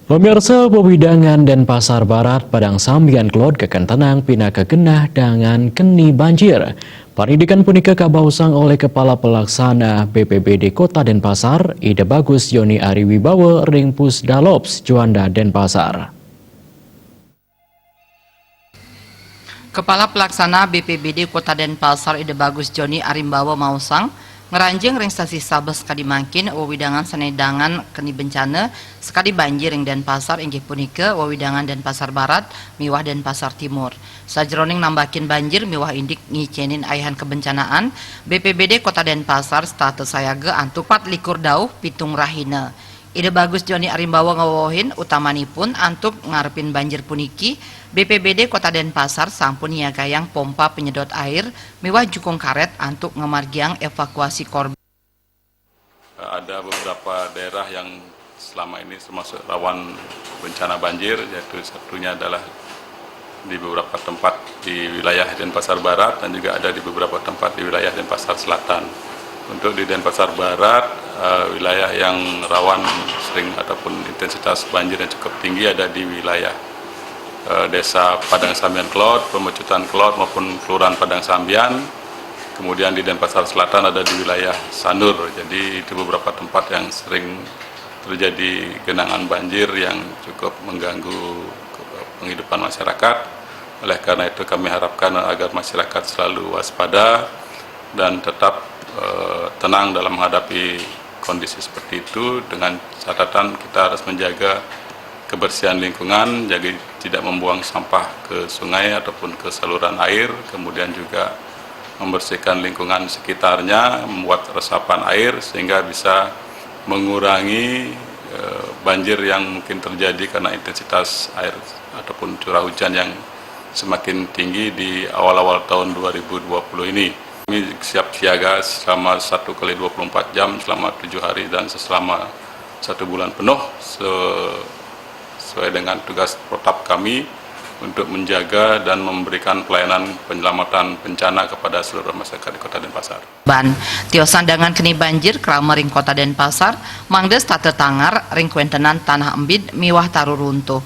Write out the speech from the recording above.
Pemirsa Pewidangan dan Pasar Barat Padang Sambian Klot keken tenang pina kegenah dengan keni banjir. Panidikan punika kabausang oleh Kepala Pelaksana BPBD Kota Denpasar, Ide Bagus Yoni Ariwibawa ring Pusdalops Juanda Denpasar. Kepala Pelaksana BPBD Kota Denpasar Ide Bagus Joni Arimbawa Mausang ngeranjeng ring stasi Sabes sekadi mangkin wewidangan sanedangan keni bencana sekadi banjir ring Denpasar inggih punika wewidangan Denpasar Barat miwah Denpasar Timur. Sajroning nambakin banjir miwah indik ngicenin ayahan kebencanaan BPBD Kota Denpasar status sayaga antuk 4 likur dauh pitung rahina. Ide Bagus Joni Arimbawa ngawohin utamanipun antuk ngarepin banjir puniki BPBD Kota Denpasar sampun niagayang pompa penyedot air miwah jukung karet antuk ngemargiang evakuasi korban. Ada beberapa daerah yang selama ini termasuk rawan bencana banjir, yaitu satunya adalah di beberapa tempat di wilayah Denpasar Barat dan juga ada di beberapa tempat di wilayah Denpasar Selatan. Untuk di Denpasar Barat, wilayah yang rawan sering ataupun intensitas banjir yang cukup tinggi ada di wilayah Desa Padang Sambian Klot, Pemecutan Klot maupun Kelurahan Padang Sambian. Kemudian di Denpasar Selatan ada di wilayah Sanur. Jadi itu beberapa tempat yang sering terjadi genangan banjir yang cukup mengganggu penghidupan masyarakat. Oleh karena itu kami harapkan agar masyarakat selalu waspada dan tetap tenang dalam menghadapi kondisi seperti itu, dengan catatan kita harus menjaga kebersihan lingkungan, jadi tidak membuang sampah ke sungai ataupun ke saluran air, kemudian juga membersihkan lingkungan sekitarnya, membuat resapan air sehingga bisa mengurangi banjir yang mungkin terjadi karena intensitas air ataupun curah hujan yang semakin tinggi di awal-awal tahun 2020 ini. Kami siap siaga selama 1x24 jam selama 7 hari dan selama 1 bulan penuh sesuai dengan tugas protap kami untuk menjaga dan memberikan pelayanan penyelamatan bencana kepada seluruh masyarakat di Kota Denpasar. Tiosan dengan keni banjir krama ring Kota Denpasar, mangdes tate tangar ring kuentenan tanah embid miwah taru runtuh.